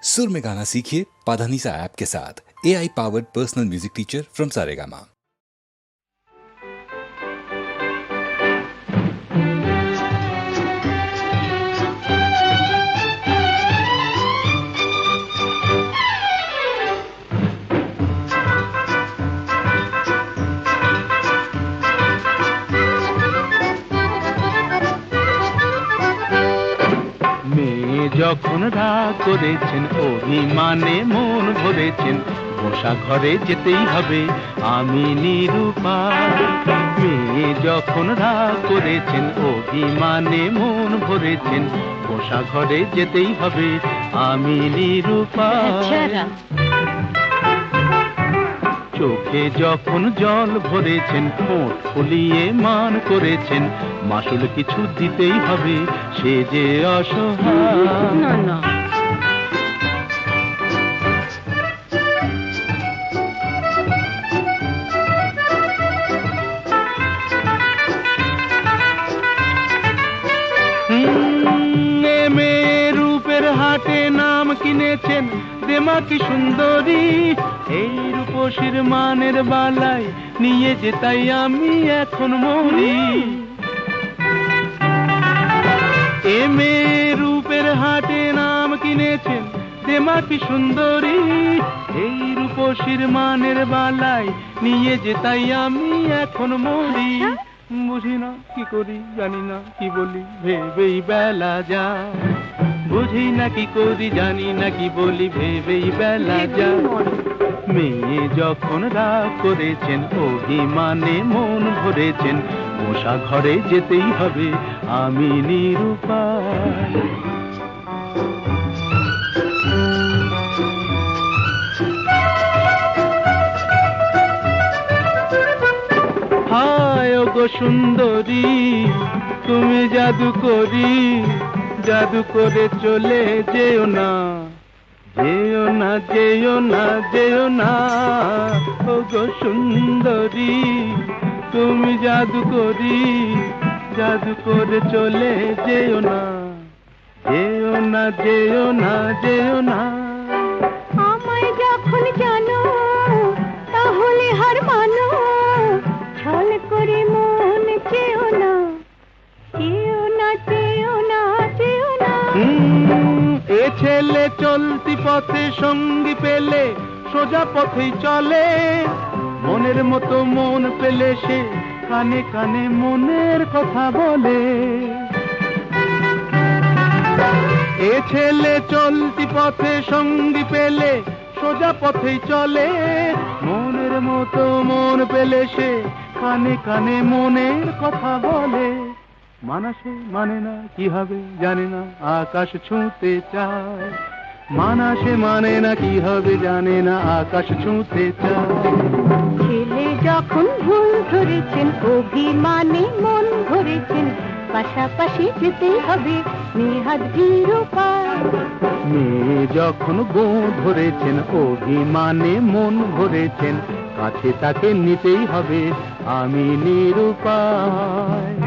सुर में गाना सीखिए पाधानीसा ऐप के साथ। AI powered personal music teacher from Saregama. যখন রাগ করেছেন অভিমানে মন ভরেছেন, বসা ঘরে যেতেই হবে আমি নিরুপায়। মেয়ে যখন রাগ করেছেন অভিমানে মন ভরেছেন, বসা ঘরে যেতেই হবে আমি নিরুপায়। চোখে যখন জল ভরেছেন, ঠোঁট ফুলিয়ে মান করেছেন, মাসুল কিছু দিতেই হবে সে যে অসহায়। না না, মেয়ের রূপের হাটে নাম কিনেছেন দেমাকি সুন্দরী, এই রূপসীর মানের বালাই নিয়ে যে তাই আমি এখন মরি। এ মেয়ের রূপের হাটে নাম কিনেছেন দেমাকি সুন্দরী, এই রূপসীর মানের বালাই নিয়ে যে তাই আমি এখন মরি। বুঝি না কি করি, জানি না কি বলি, ভেবেই বেলা যায়। বুঝি না কি করি, জানি না কি বলি, ভেবেই বেলা যায়। মেয়ে যখন রাগ করেছেন অভিমানে মন ভরেছেন, বসা ঘরে যেতেই হবে আমি নিরুপায়। হায় ওগো সুন্দরী, তুমি জাদু করি, জাদু করে চলে যেও না, যেও না, যেও না, যেও না। ওগো সুন্দরী, তুমি জাদু করি, জাদু করে চলে যেও না, যেও না, যেও না, যেও না। আমায় যখন জানো তাহলে হার মানো, ছল করে মন চেও না, চেও না, চেও না, চেও না। এ ছেলে চলতি পথে সঙ্গী পেলে সোজা পথেই চলে, মনের মতো মন পেলে সে কানে কানে মনের কথা বলে। এ ছেলে চলতি পথে সঙ্গী পেলে সোজা পথেই চলে, মনের মতো মন পেলে সে কানে কানে মনের কথা বলে। মানাসে মানে না কি হবে জানে না, আকাশ ছুঁতে চায়। মানাসে মানে না কি হবে জানে না, আকাশ ছুঁতে চায়। ছেলে যখন ভুল ধরেছেন অভিমানে মন ভরেছেন, পাশাপাশি যেতেই হবে নেহাত নিরুপায়। মেয়ে যখন গো ধরেছেন অভিমানে মন ভরেছেন, কাছে তাকে নিতেই হবে আমি নিরুপায়।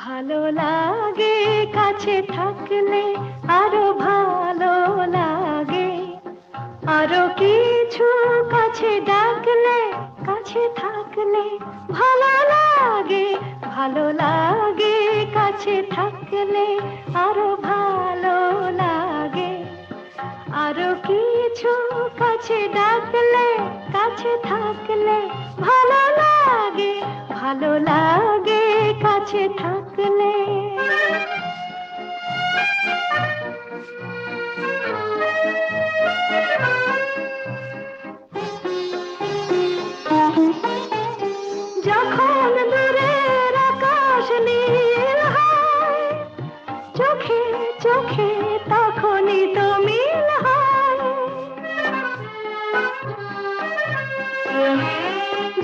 ভালো লাগে কাছে থাকলে, আরো ভালো লাগে, আরো কিছু কাছে ডাকলে, কাছে থাকলে ভালো লাগে। ভালো লাগে কাছে থাকলে, আরো ভালো লাগে, আরো কিছু কাছে ডাকলে, কাছে থাকলে ভালো লাগে। ভালো লাগে কাছে থাকলে। যখন দূরের আকাশ নীল হয়, চোখে চোখে তখনই তো মিল হয়।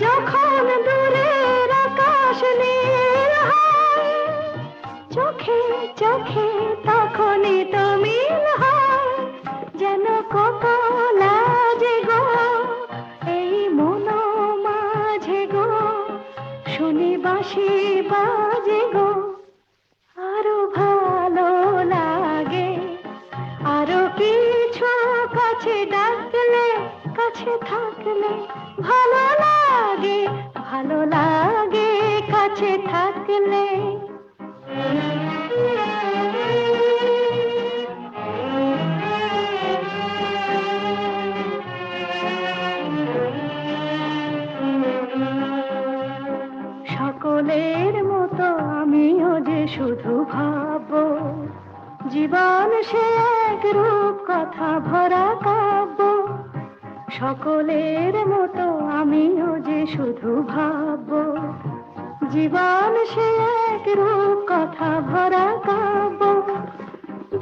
যখন দূরের আকাশ নীল হয়, চোখে চোখে তখন কাছে থাকলে ভালো লাগে, ভালো লাগে কাছে থাকলে। সকলের মতো আমিও যে শুধু ভাববো, জীবন সে এক রূপ কথা ভরা কাব্য। সকলের মতো আমিও যে শুধু ভাববো, জীবন সে এক রূপ কথা ভরা কাব্য।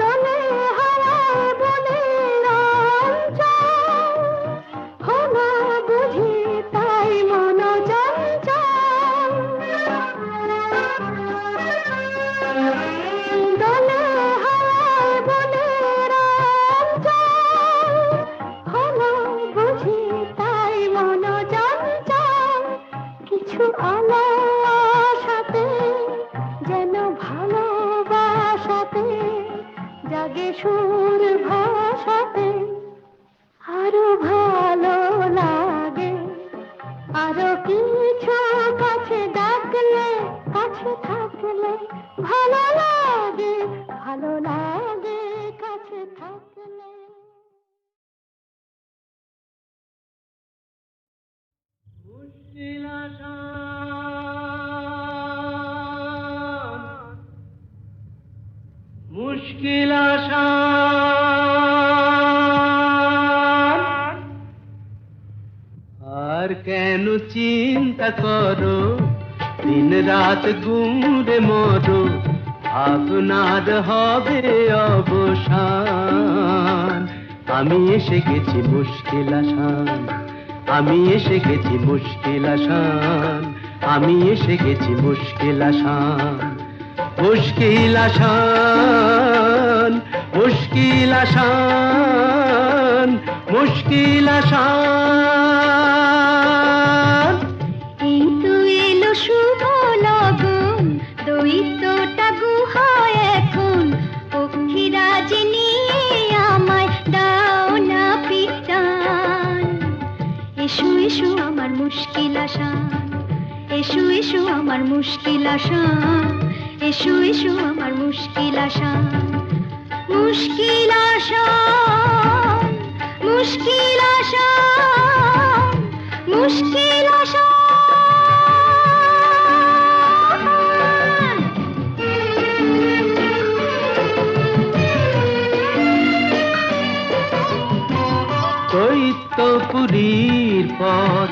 দলে হারায় বলে রঞ্জন, হলো বুঝি তাই মন চঞ্চল। দলে হারায় বলে রঞ্জন, হলো বুঝি তাই মন চঞ্চল। কিছু আশাতে যেন ভালোবাসাতে জাগে সুর ভাষাতে, আরো ভালো লাগে। আরো কিছু কাছে ডাকলে, কাছে থাকলে ভালো লাগে, ভালো লাগে কাছে থাকলে। মুশকিল আসান, মুশকিল আসান। আর কেন চিন্তা করো, দিন রাত ঘুরে মরো, ভাবনার হবে অবসান। আমি এসে গেছি মুশকিল আসান, আমি এসে গেছি মুশকিল আসান, আমি এসে গেছি মুশকিল আসান। মুশকিল আসান, মুশকিল আসান, মুশকিল আসান। এই তো এলো শুভ লগন, দৈত্যটা গুহায় এখন, পক্ষীরাজ নিয়ে আমায় দাও না পিটান। এসো এসো আমার মুশকিল আসান, এসো এসো আমার মুশকিল আসান, এসো এসো আমার মুশকিল আসান। মুশকিল আসান, মুশকিল আসান, মুশকিল আসান। দৈত্যপুরীর পথ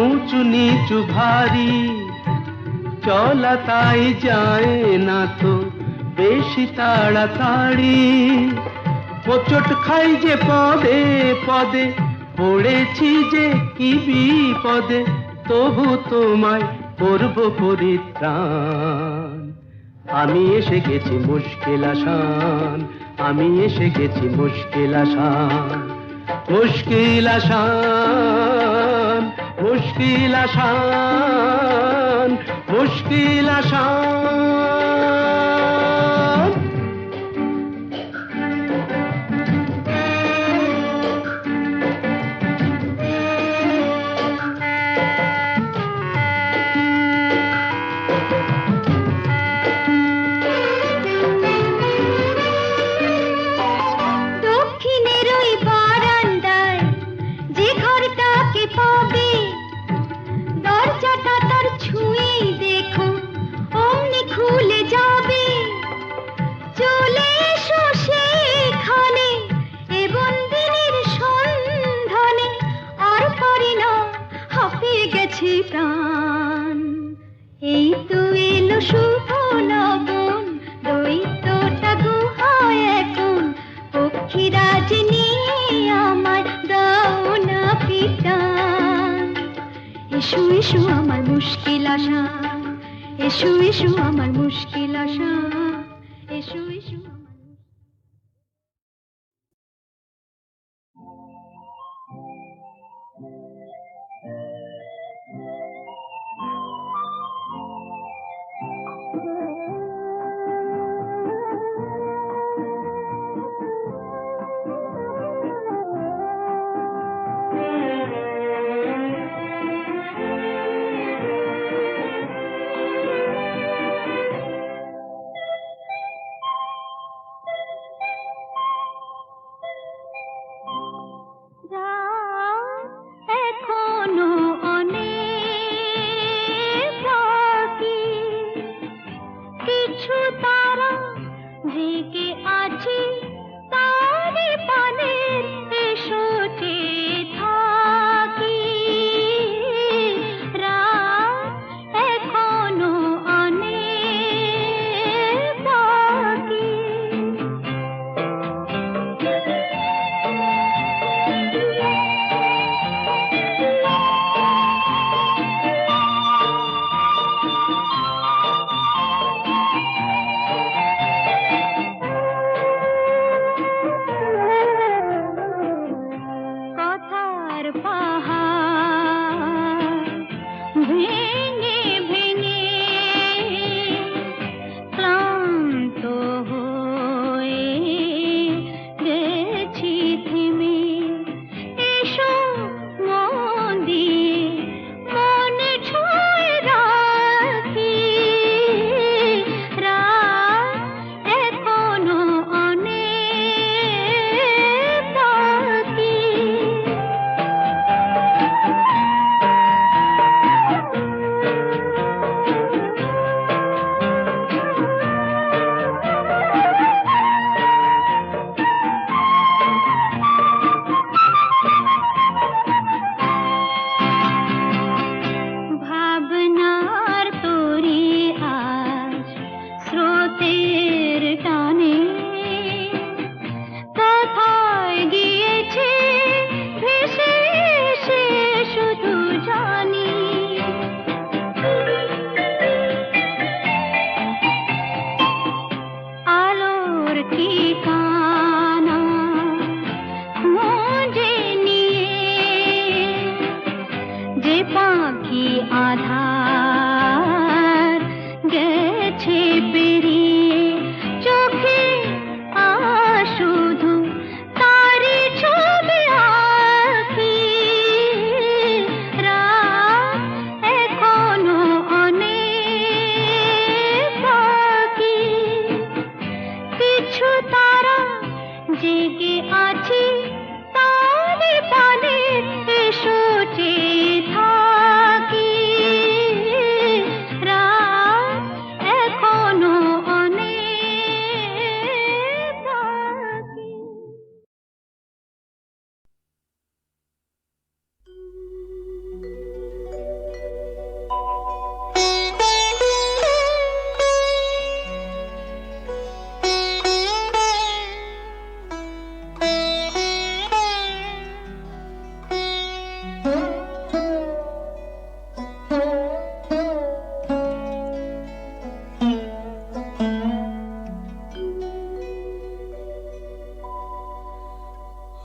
উঁচু নিচু ভারী, চলা তাই যায় না তো বেশি তাড়াতাড়ি। হোঁচট খাই যে পদে পদে, পড়েছি যে কি বিপদে, তবু তোমায় করব পরিত্রাণ। আমি এসে গেছি মুশকিল আসান, আমি এসে গেছি মুশকিল আসান। মুশকিল আসান, মুশকিল আসান, মুশকিল আসান। দক্ষিণের ওই বারান্দায় যে ঘরটাকে পাবে, দরজাটা তার ছুঁয়ে দেখো অমনি খুলে যাবে। চলে এসো সেখানে এ বন্দিনীর সন্ধানে, আর পারি না হাঁপিয়ে গেছে প্রাণ। এই তো এলো শুভ লগন, দৈত্যটা গুহায় এখন, পক্ষীরাজ নিয়ে আমায় দাও না পিটান। এসো এসো আমার মুশকিল আসান, এসো এসো আমার মুশকিল আসান, এসো এসো আমার। আছি তারি পানে এসো চেয়ে থাকি রাত এখনো অনেক বাকি কথার পাহাড় ভেঙে ভেঙে ক্লান্ত হয়ে গেছি থেমে এসো মন দিয়ে মন ছুঁয়ে রাখি রাত এখনো অনেক বাকি ভাবনার তরি আজ স্রোতের টানে কোথায় গিয়েছে ভেসে এসে শুধু জানি আলোর ঠিকানা খুঁজে নিয়ে যে পাখি আধার গেছে পেরিয়ে চোখে শুধু তারি ছবি আঁকি রাত এখনো অনেক বাকি কিছু তারা জেগে আছে তারে পানে এসো চেয়ে থাকি রাত এখনো অনেক বাকি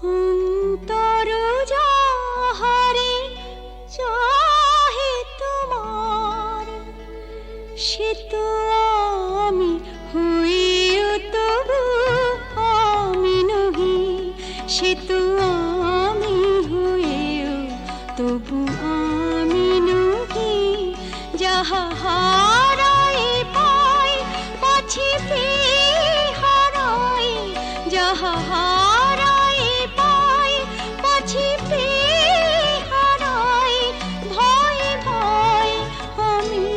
অন্তর যাহারে চাহে তোমার সে তো আমি হইও তবু আমি নহি সে তো আমি হইও তবু আমি নহি যাহা হারাই পাই পাছি পেয়ে হারাই যাহা হারাই পাই পাছি পেয়ে হারাই ভয় ভয় আমি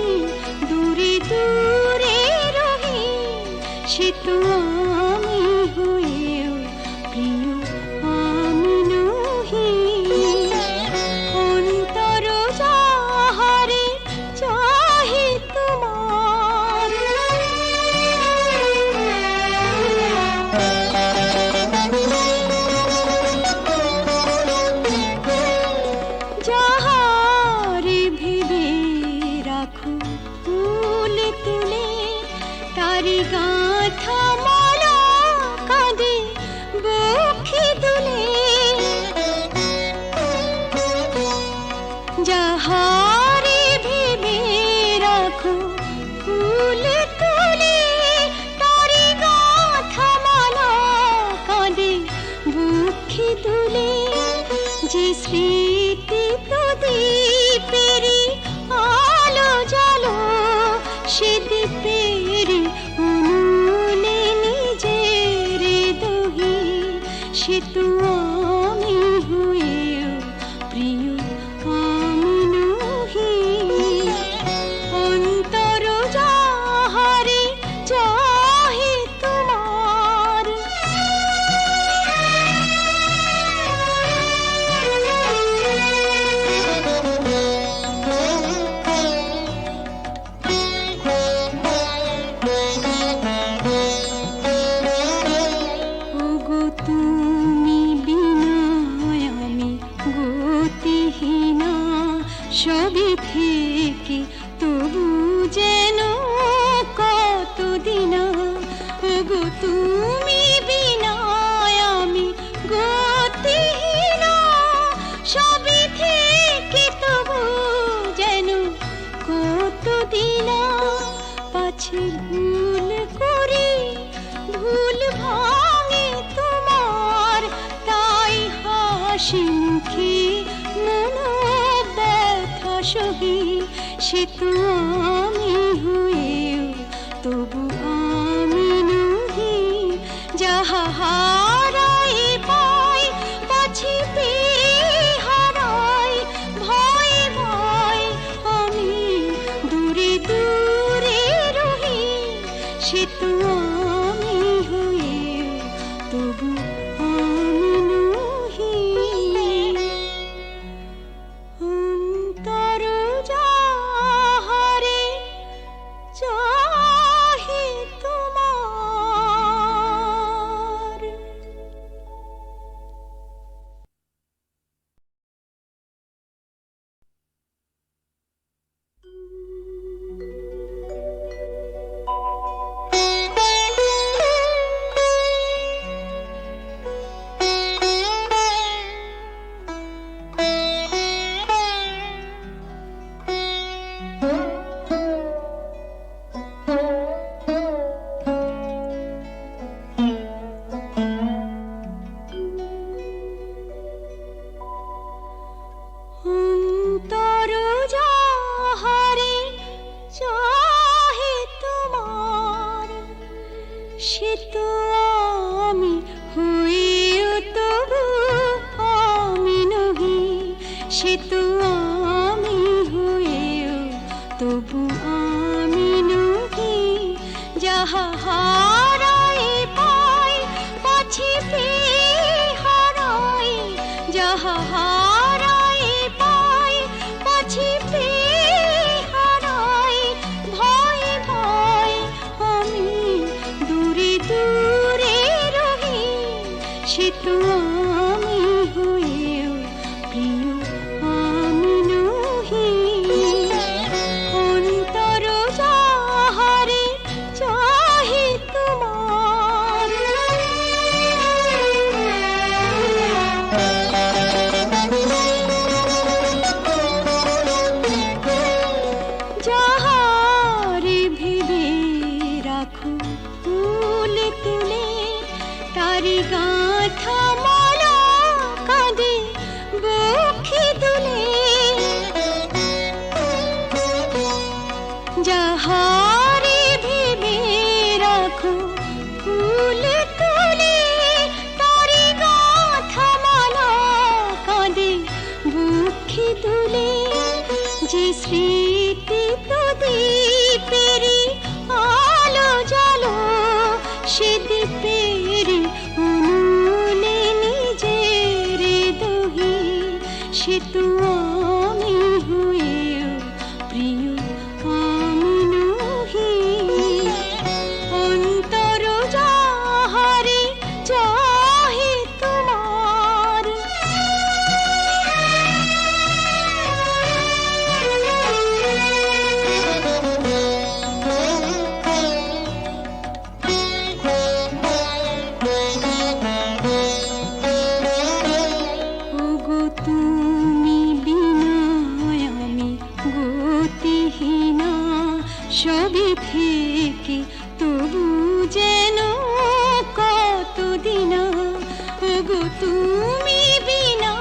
দূরে দূরে রহি সে তো আমি হইও প্রিয় আমি নহি অন্তর যাহারে চাহে তোমার যাহারে ভেবে রাখো তুলে তুলে তারি গাঁথা মালা কাঁদে বুকে দুলে যাহারে ভেবে রাখো ফুল তুলে তারি গাঁথা মালা কাঁদে বুকে দুলে যে স্মৃতি প্রদীপেরি আলো জালো সে দ্বীপের উনুনে নিজের দহি সে তো আমি হইও প্রিয় আমি নহি অন্তর যাহারে চাহে তোমার তুমি বিনা আমি গতিহীন, সবই থেকে তবু যেন কতদিন পাছে ভুল করি, ভুল ভাঙে তোমার, তাই হাসি মুখে মন ব্যথা সহি। সে তো আমি হয়েও তবু আমি নহি, যাহা হারাই পাই পাছি হারাই, ভয় ভয় আমি দূরে দূরে রহি। সে তো আমি হয়েও তবু আমি নহি। অন্তর যাহারে চাহে তোমার। অন্তর যাহারে চাহে তোমার, সে তো আমি হয়েও তবু আমি নহি। সে তো আমি হয়েও তবু আমি নহি, যাহা হারাই পাই পাছি হারাই, যাহা হারাই পাই পাছি হারাই, ভয় ভয় আমি দূরে দূরে রহি। সে তো আমি হয়েও প্রিয় আমি নহি। অন্তর যাহারে চাহে তোমার। যাহারে ভেবে রাখো ফুল তুলে, তারি গাঁথা মালা কাঁদে বক্ষে দুলে। যাহারে ভেবে রাখো ফুল তুলে, তারি গাঁথা মালা কাঁদে বক্ষে দুলে। যে স্মৃতি প্রদীপেরি আলো জালো, সে দীপের উনুনে নিজের দহি। সে তো আমি হয়েও প্রিয় আমি নহি। অন্তর যাহারে চাহে তোমার। ওগো তুমি বিনা আমি গতিহীন, সবই থেকে তবু যেন কতদিন। ওগো তুমি বিনা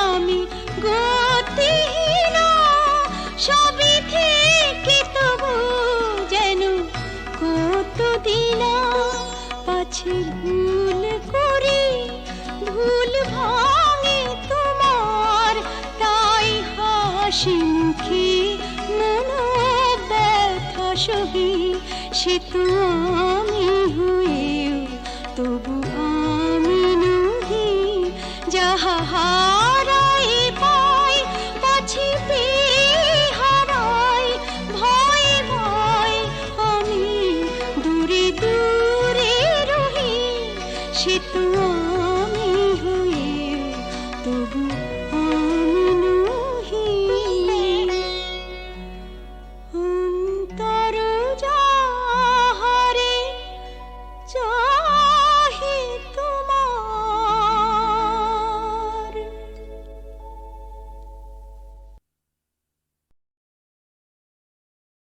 আমি গতিহীন, সবই থেকে তবু যেন কতদিন পাছে ভুল করি, ভুল ভাঙে তোমার, তাই হাসি মুখে মন ব্যথা সহি। সে তো আমি হয়েও তবু আমি নহি, যাহা হারাই পাই পাছি হারাই, ভয় ভয় আমি দূরে দূরে রহি। সে তো